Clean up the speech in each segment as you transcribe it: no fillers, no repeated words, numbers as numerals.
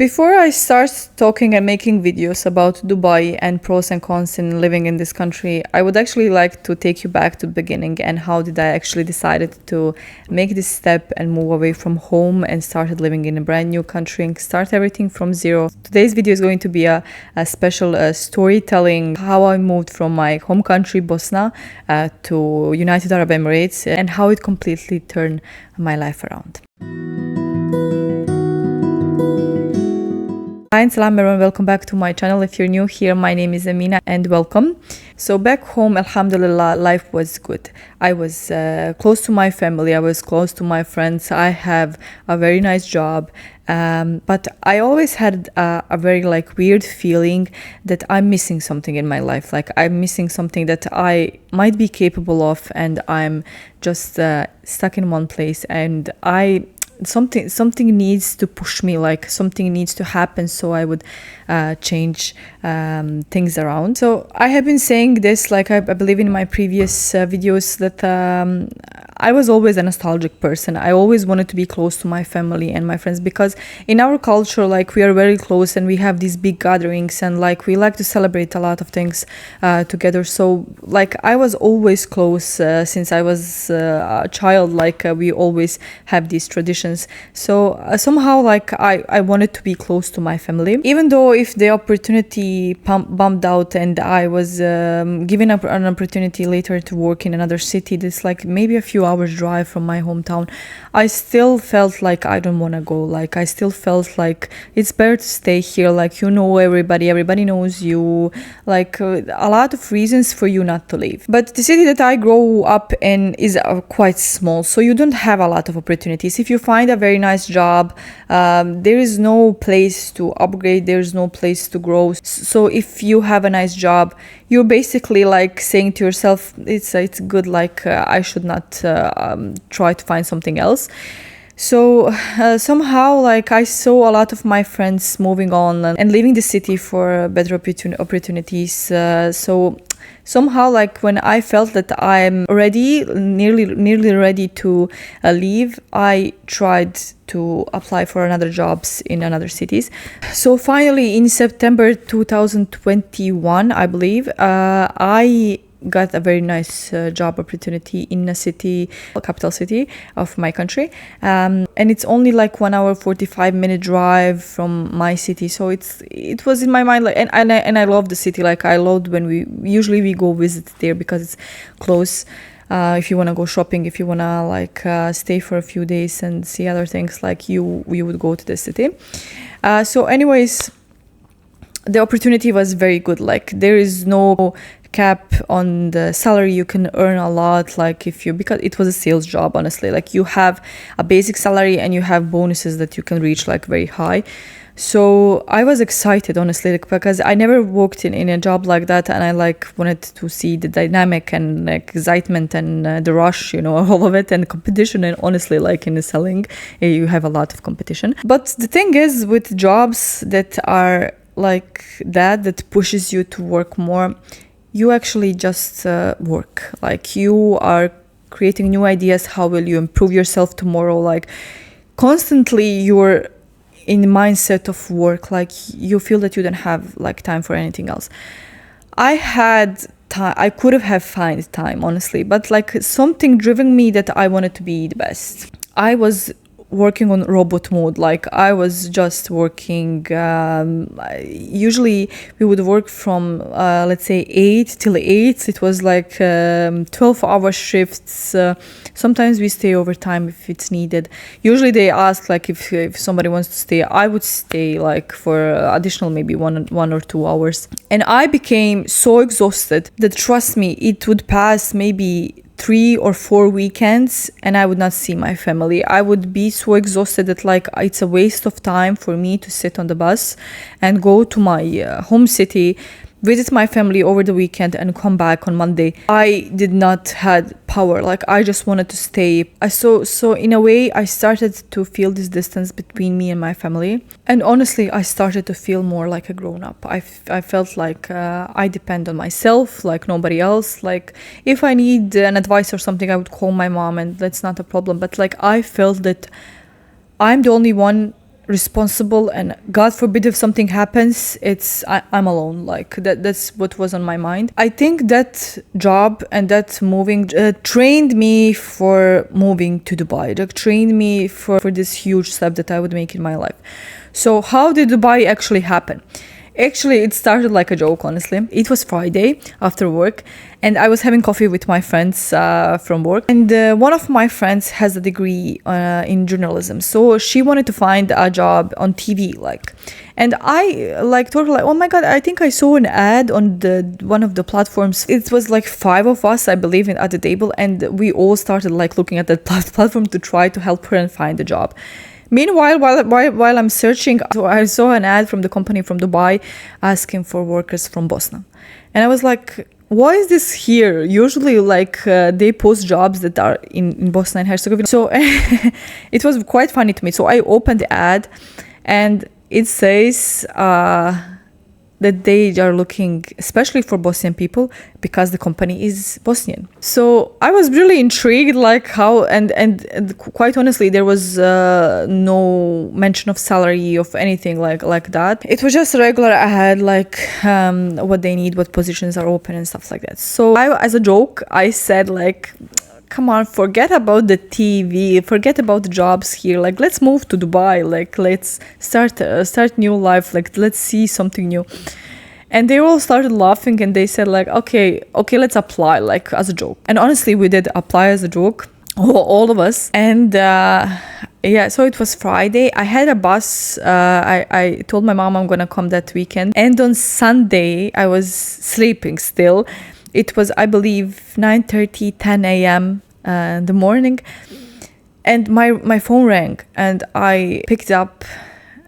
Before I start talking and making videos about Dubai and pros and cons in living in this country, I would actually like to take you back to the beginning and how did I actually decided to make this step and move away from home and started living in a brand new country and start everything from zero. Today's video is going to be a special storytelling how I moved from my home country Bosnia to United Arab Emirates and how it completely turned my life around. Hi and salam everyone, welcome back to my channel. If you're new here, my name is Amina and welcome. So back home, alhamdulillah, life was good. I was close to my family, I was close to my friends, I have a very nice job. But I always had a very weird feeling that I'm missing something in my life. Like I'm missing something that I might be capable of and I'm just stuck in one place and something needs to push me, like something needs to happen so I would change things around. So I have been saying this, like I believe in my previous videos, that I was always a nostalgic person. I always wanted to be close to my family and my friends because in our culture, like we are very close and we have these big gatherings and like we like to celebrate a lot of things together. So like I was always close since I was a child, like we always have these traditions. So somehow like I wanted to be close to my family, even though if the opportunity bumped out and I was given up an opportunity later to work in another city that's like maybe a few hours drive from my hometown, I still felt like I don't want to go. Like I still felt like it's better to stay here, like you know everybody knows you, like a lot of reasons for you not to leave. But the city that I grew up in is quite small, so you don't have a lot of opportunities. If you find a very nice job, there is no place to upgrade, there's no place to grow. So if you have a nice job, you're basically like saying to yourself, it's good, like I should not try to find something else. So somehow like I saw a lot of my friends moving on and leaving the city for better opportunities. So somehow like when I felt that I'm nearly ready to leave, I tried to apply for another jobs in another cities. So finally in September 2021, I believe, I got a very nice job opportunity in a city, a capital city of my country, and it's only like 1 hour 45-minute drive from my city. So it was in my mind, like, and I love the city. Like I loved when we usually go visit there because it's close. If you want to go shopping, if you want to like stay for a few days and see other things, like you would go to the city. So anyways, the opportunity was very good. Like there is no cap on the salary, you can earn a lot, like because it was a sales job, honestly. Like you have a basic salary and you have bonuses that you can reach like very high. So I was excited, honestly, like, because I never worked in a job like that, and I like wanted to see the dynamic and like, excitement and the rush, you know, all of it, and competition. And honestly, like in the selling, you have a lot of competition. But the thing is, with jobs that are like that pushes you to work more, you actually just work. Like you are creating new ideas. How will you improve yourself tomorrow? Like constantly you're in the mindset of work. Like you feel that you don't have like time for anything else. I had time, I could have found time, honestly, but like something driven me that I wanted to be the best. I was working on robot mode. Like I was just working, usually we would work from let's say 8 till 8. It was like 12-hour shifts. Sometimes we stay overtime if it's needed. Usually they ask like if somebody wants to stay, I would stay like for additional maybe one or 2 hours. And I became so exhausted that, trust me, it would pass maybe 3 or 4 weekends and I would not see my family. I would be so exhausted that like it's a waste of time for me to sit on the bus and go to my home city, visit my family over the weekend and come back on Monday. I did not had power. Like I just wanted to stay. So in a way I started to feel this distance between me and my family. And honestly, I started to feel more like a grown up. I felt like I depend on myself, like nobody else. Like if I need an advice or something, I would call my mom and that's not a problem. But like I felt that I'm the only one responsible, and God forbid if something happens, I'm alone. Like that's what was on my mind. I think that job and that moving trained me for moving to Dubai. Like trained me for this huge step that I would make in my life. So how did Dubai actually happen? Actually, it started like a joke, honestly. It was Friday after work, and I was having coffee with my friends from work. And one of my friends has a degree in journalism, so she wanted to find a job on TV, like. And I like told her like, oh my God, I think I saw an ad on one of the platforms. It was like 5 of us, I believe, at the table, and we all started like looking at that platform to try to help her and find a job. Meanwhile, while I'm searching, so I saw an ad from the company from Dubai asking for workers from Bosnia. And I was like, why is this here? Usually, like, they post jobs that are in Bosnia and Herzegovina. So it was quite funny to me. So I opened the ad, and it says that they are looking especially for Bosnian people because the company is Bosnian. So I was really intrigued, like how, and quite honestly, there was no mention of salary of anything like that. It was just a regular ad, like what they need, what positions are open and stuff like that. So as a joke, I said like, come on, forget about the TV, forget about the jobs here. Like, let's move to Dubai. Like, let's start new life. Like, let's see something new. And they all started laughing, and they said like, okay, let's apply, like as a joke. And honestly, we did apply as a joke, all of us. And yeah, so it was Friday. I had a bus. I told my mom I'm gonna come that weekend. And on Sunday, I was sleeping still. It was, I believe, 9:30, 10 a.m. In the morning. And my phone rang, and I picked up,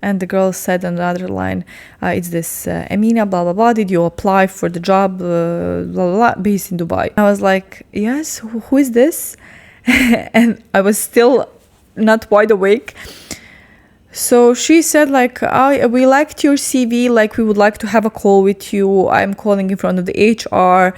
and the girl said on the other line, it's this Amina, blah, blah, blah. Did you apply for the job, blah, blah, blah, based in Dubai? I was like, yes, who is this? And I was still not wide awake. So she said like, we liked your CV, like we would like to have a call with you. I'm calling in front of the HR.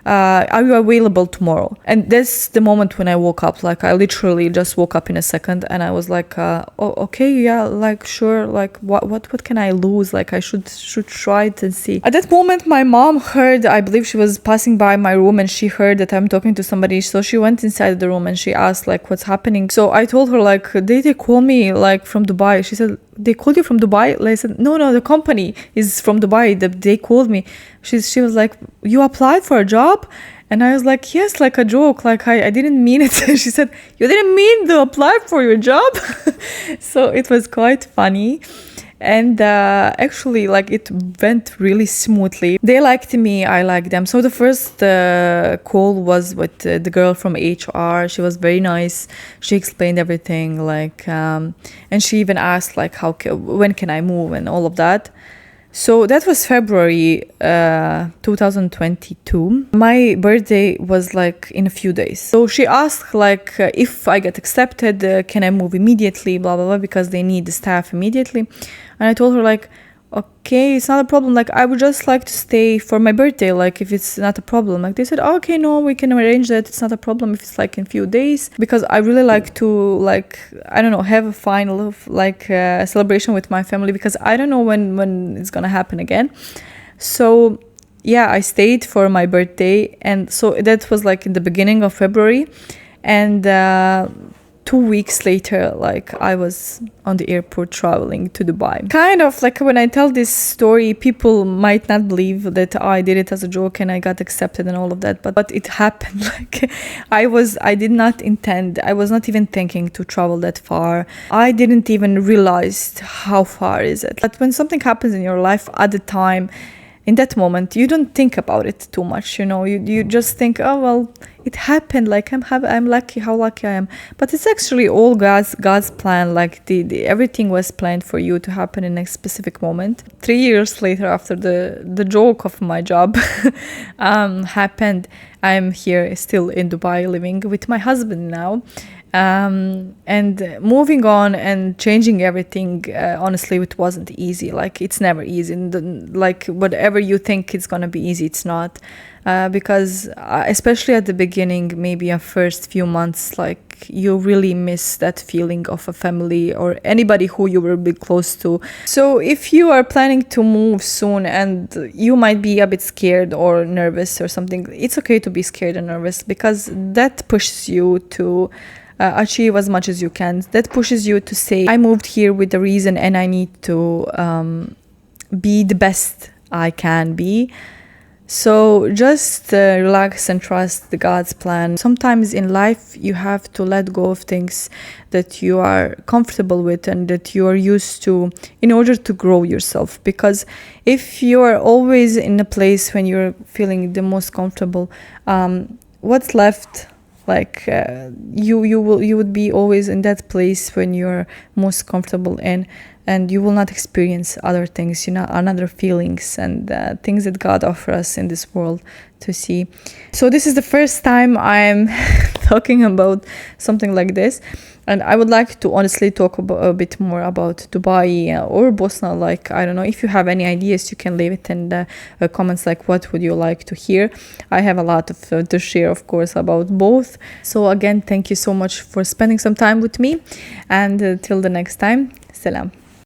Are you available tomorrow? And that's the moment when I woke up. Like I literally just woke up in a second, and I was like, oh, okay, yeah, like sure, like what can I lose? Like I should try it and see. At that moment, my mom heard, I believe she was passing by my room, and she heard that I'm talking to somebody. So she went inside the room and she asked like, what's happening? So I told her like, they call me like from Dubai. She said, they called you from Dubai? Like, I said, no, the company is from Dubai. They called me. She was like, you applied for a job? And I was like, yes, like a joke. Like I didn't mean it. She said, you didn't mean to apply for your job? So it was quite funny. And actually, like it went really smoothly. They liked me, I liked them. So the first call was with the girl from HR. She was very nice. She explained everything, like, and she even asked like, when can I move and all of that. So that was February 2022. My birthday was like in a few days. So she asked like, if I get accepted, can I move immediately, blah, blah, blah, because they need the staff immediately. And I told her like, okay, it's not a problem. Like I would just like to stay for my birthday. Like if it's not a problem. Like they said, oh, okay, no, we can arrange that. It's not a problem if it's like in few days, because I really like to like, I don't know, have a final like celebration with my family, because I don't know when it's gonna happen again. So yeah, I stayed for my birthday, and so that was like in the beginning of February, and 2 weeks later, like I was on the airport traveling to Dubai. Kind of like when I tell this story, people might not believe that I did it as a joke and I got accepted and all of that, but it happened. Like I did not intend, I was not even thinking to travel that far. I didn't even realize how far is it. But when something happens in your life at the time, in that moment, you don't think about it too much, you know. You just think, oh well, it happened. Like I'm lucky, how lucky I am. But it's actually all God's plan. Like the everything was planned for you to happen in a specific moment. 3 years later, after the joke of my job happened, I'm here still in Dubai living with my husband now, And moving on and changing everything, honestly, it wasn't easy. Like, it's never easy. Like, whatever you think it's gonna be easy, it's not. Because especially at the beginning, maybe a first few months, like, you really miss that feeling of a family or anybody who you were be close to. So if you are planning to move soon and you might be a bit scared or nervous or something, it's okay to be scared and nervous, because that pushes you to achieve as much as you can. That pushes you to say, I moved here with a reason and I need to be the best I can be. So just relax and trust God's plan. Sometimes in life you have to let go of things that you are comfortable with and that you are used to in order to grow yourself. Because if you are always in a place when you're feeling the most comfortable, what's left? Like you would be always in that place when you're most comfortable in, and you will not experience other things, another feelings and things that God offers us in this world to see. So this is the first time I'm talking about something like this, and I would like to honestly talk a bit more about Dubai or Bosnia. Like, I don't know, if you have any ideas, you can leave it in the comments, like what would you like to hear. I have a lot of to share, of course, about both. So again, thank you so much for spending some time with me, and till the next time, Selam.